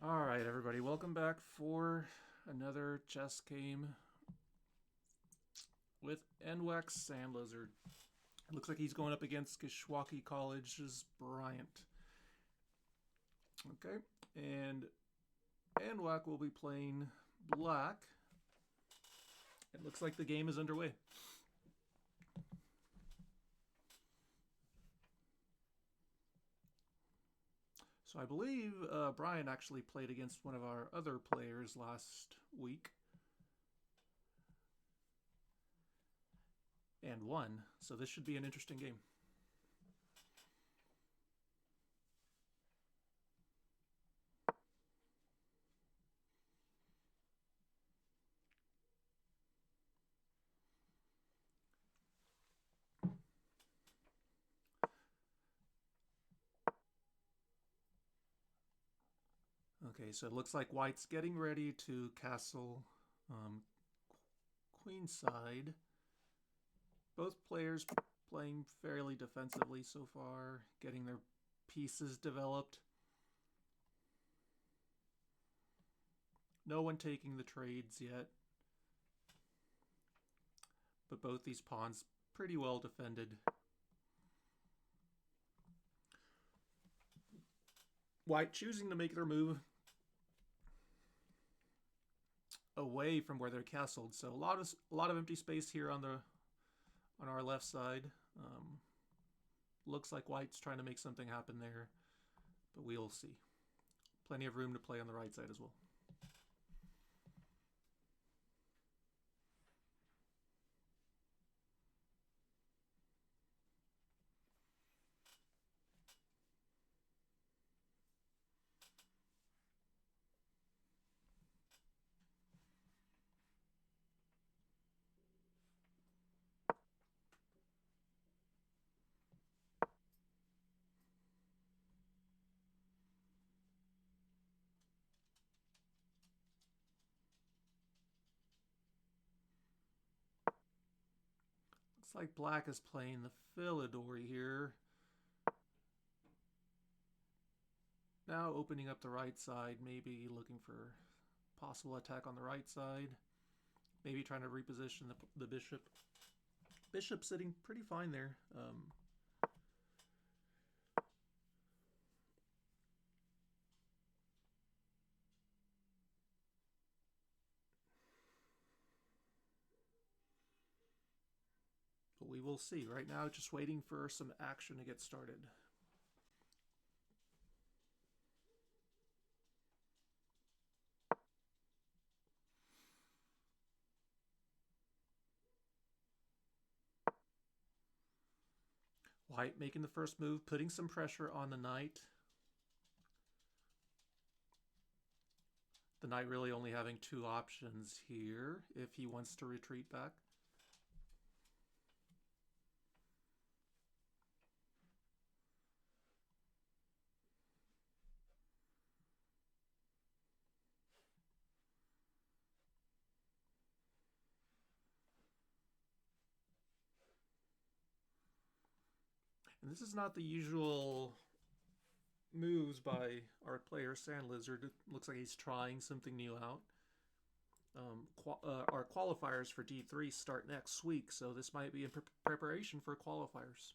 All right, everybody, welcome back for another chess game with NWACC Sand Lizard. It looks like he's going up against Kishwaukee College's Bryant. Okay, and NWACC will be playing black. It looks like the game is underway. So I believe Brian actually played against one of our other players last week and won. So this should be an interesting game. Okay, so it looks like White's getting ready to castle queenside. Both players playing fairly defensively so far, getting their pieces developed. No one taking the trades yet, but both these pawns pretty well defended. White choosing to make their move away from where they're castled, so a lot of empty space here on our left side. Looks like White's trying to make something happen there, but we'll see. Plenty of room to play on the right side as well. Looks like Black is playing the Philidori here. Now opening up the right side, maybe looking for possible attack on the right side. Maybe trying to reposition the bishop. Bishop sitting pretty fine there. But we will see. Right now, just waiting for some action to get started. White making the first move, putting some pressure on the knight. The knight really only having two options here if he wants to retreat back. And this is not the usual moves by our player, Sand Lizard. It looks like he's trying something new out. Our qualifiers for D3 start next week, so this might be in preparation for qualifiers.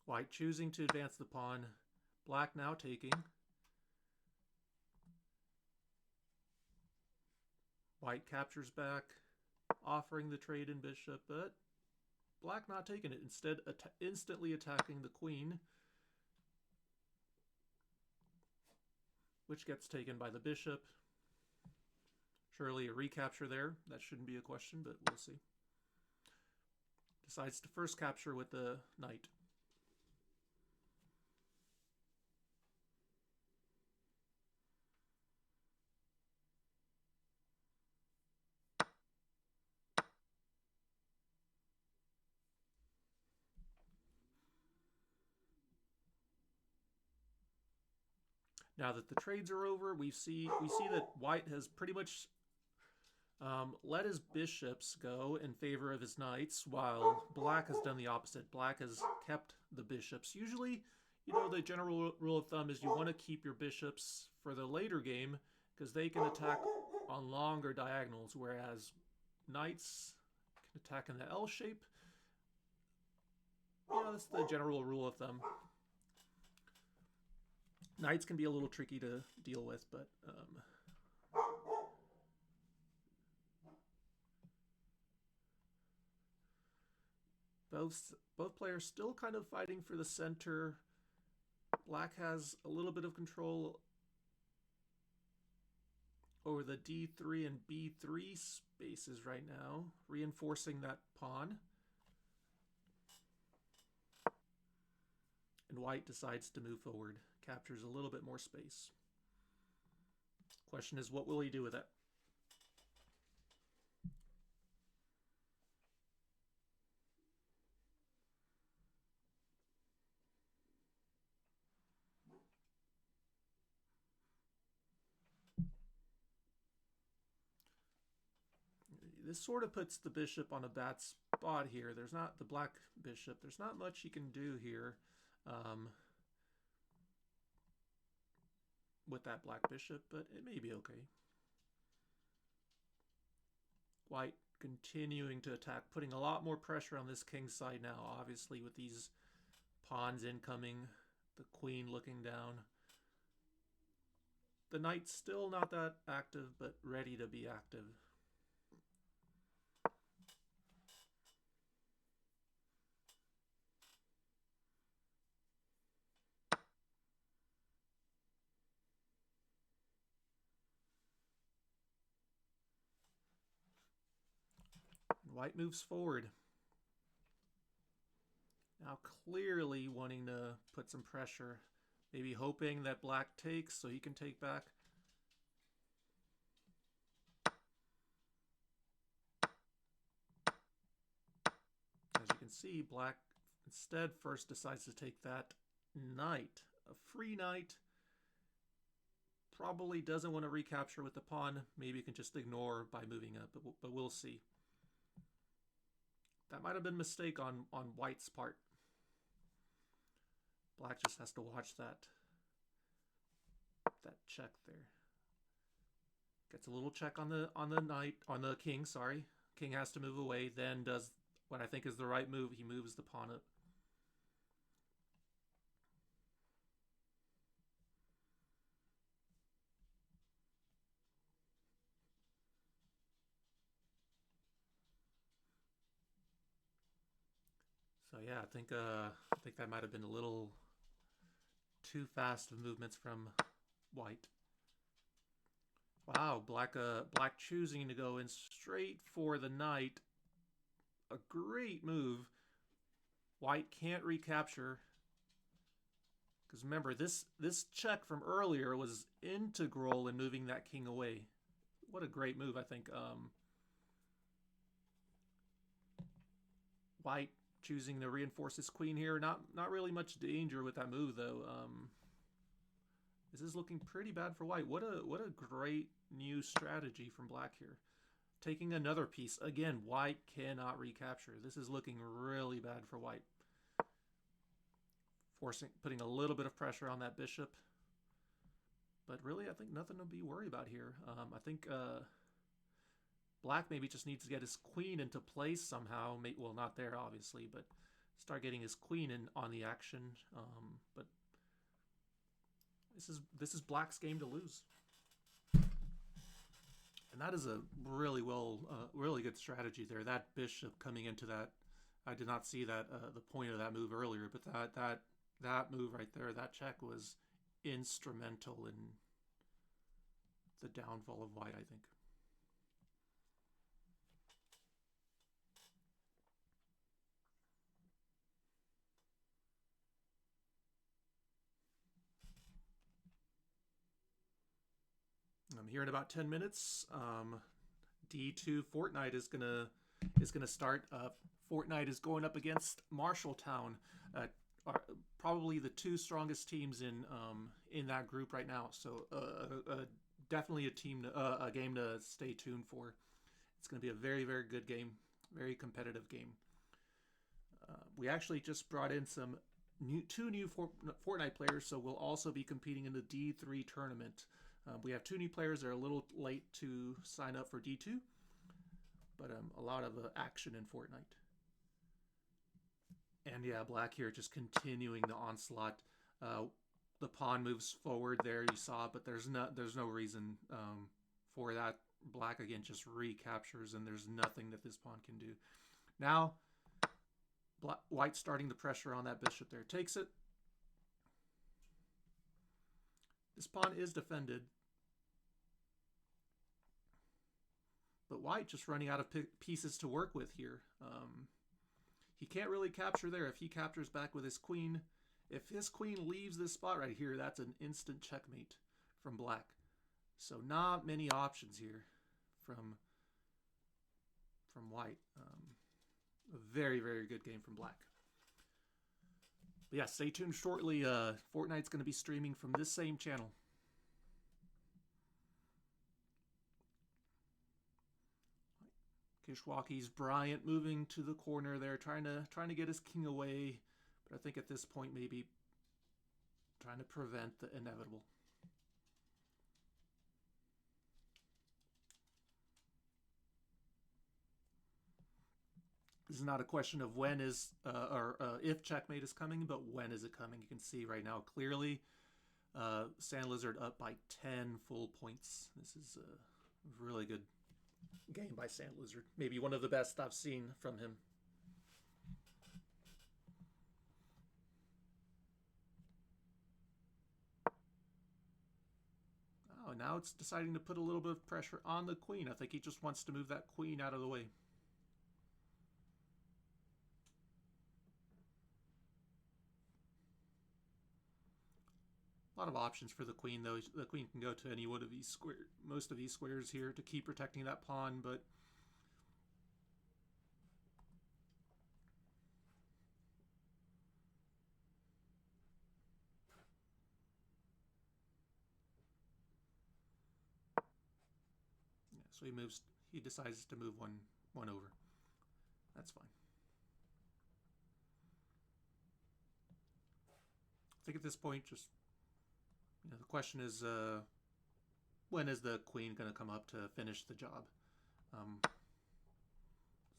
White choosing to advance the pawn. Black now taking. White captures back, offering the trade in bishop, but Black not taking it. Instead, instantly attacking the queen, which gets taken by the bishop. Surely a recapture there. That shouldn't be a question, but we'll see. Decides to first capture with the knight. Now that the trades are over, we see that White has pretty much Let his bishops go in favor of his knights, while black has done the opposite. Black has kept the bishops. Usually, the general rule of thumb is you want to keep your bishops for the later game because they can attack on longer diagonals, whereas knights can attack in the L shape. That's the general rule of thumb. Knights can be a little tricky to deal with, but both players still kind of fighting for the center. Black has a little bit of control over the D3 and B3 spaces right now, reinforcing that pawn. And white decides to move forward, captures a little bit more space. Question is, what will he do with it? This sort of puts the bishop on a bad spot here. There's not the black bishop. There's not much he can do here with that black bishop, but it may be okay. White continuing to attack, putting a lot more pressure on this king side now, obviously, with these pawns incoming, the queen looking down. The knight's still not that active, but ready to be active. White moves forward. Now clearly wanting to put some pressure. Maybe hoping that black takes so he can take back. As you can see, black instead first decides to take that knight. A free knight. Probably doesn't want to recapture with the pawn. Maybe you can just ignore by moving up, but we'll see. That might have been a mistake on white's part. Black just has to watch that check there. Gets a little check on the king, sorry. King has to move away, then does what I think is the right move. He moves the pawn up. So yeah, I think that might have been a little too fast of movements from white. Wow, black choosing to go in straight for the knight. A great move. White can't recapture. Because remember, this check from earlier was integral in moving that king away. What a great move, I think. White choosing to reinforce his queen here. Not really much danger with that move, though. This is looking pretty bad for white. What a great new strategy from black here. Taking another piece. Again, white cannot recapture. This is looking really bad for white. Putting a little bit of pressure on that bishop. But really, I think nothing to be worried about here. I think black maybe just needs to get his queen into place somehow. Well, not there, obviously, but start getting his queen in on the action. But this is black's game to lose. And that is a really good strategy there. That bishop coming into that, I did not see that the point of that move earlier, but that move right there, that check was instrumental in the downfall of white, I think. I'm here in about 10 minutes. D2 Fortnite is gonna start. Fortnite is going up against Marshalltown, probably the two strongest teams in that group right now. So definitely a game to stay tuned for. It's going to be a very, very good game, very competitive game. We actually just brought in two new Fortnite players, so we'll also be competing in the D3 tournament. We have 2 new players that are a little late to sign up for D2, but a lot of action in Fortnite. And yeah, Black here just continuing the onslaught. The pawn moves forward there, you saw, but there's no reason for that. Black again just recaptures, and there's nothing that this pawn can do. Now, White starting the pressure on that bishop there. Takes it. This pawn is defended. But White just running out of pieces to work with here. He can't really capture there. If he captures back with his queen, if his queen leaves this spot right here, that's an instant checkmate from Black. So not many options here from White. A very, very good game from Black. But yeah, stay tuned shortly. Fortnite's going to be streaming from this same channel. Kishwaukee's Bryant moving to the corner there, trying to get his king away. But I think at this point, maybe trying to prevent the inevitable. This is not a question of when is, or if checkmate is coming, but when is it coming. You can see right now clearly Sand Lizard up by 10 full points. This is a really good game by Sand Lizard. Maybe one of the best I've seen from him. Oh, now it's deciding to put a little bit of pressure on the queen. I think he just wants to move that queen out of the way. A lot of options for the queen, though. The queen can go to any one of these squares, most of these squares here to keep protecting that pawn, but yeah, so he decides to move one over. That's fine. I think at this point, just the question is, when is the queen going to come up to finish the job?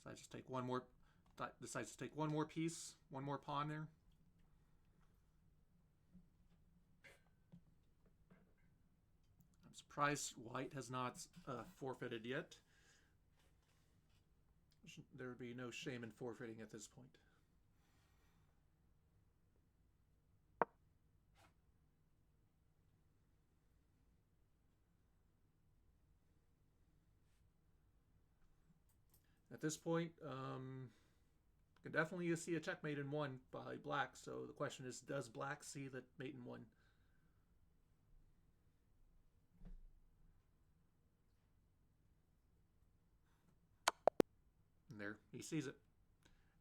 Decides to take one more piece, one more pawn there. I'm surprised White has not forfeited yet. There would be no shame in forfeiting at this point. At this point, you can definitely see a checkmate in 1 by Black. So the question is, does Black see the mate in 1? And there, he sees it.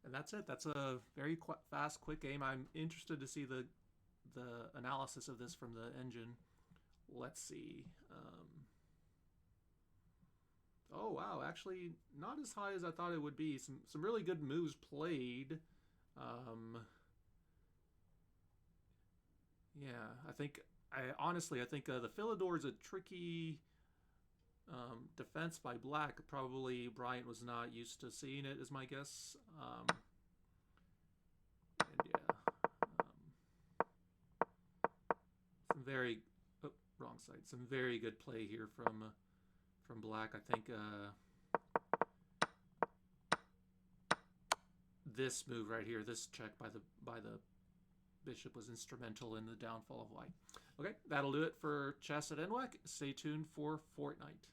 And that's it. That's a very fast, quick game. I'm interested to see the analysis of this from the engine. Let's see. Oh, wow. Actually, not as high as I thought it would be. Some really good moves played. Yeah, honestly, I think the Philidor is a tricky defense by Black. Probably Bryant was not used to seeing it, is my guess. And yeah. Some very... Oh, wrong side. Some very good play here from Black. I think this move right here, this check by the bishop, was instrumental in the downfall of White. Okay, that'll do it for chess at NWACC. Stay tuned for Fortnite.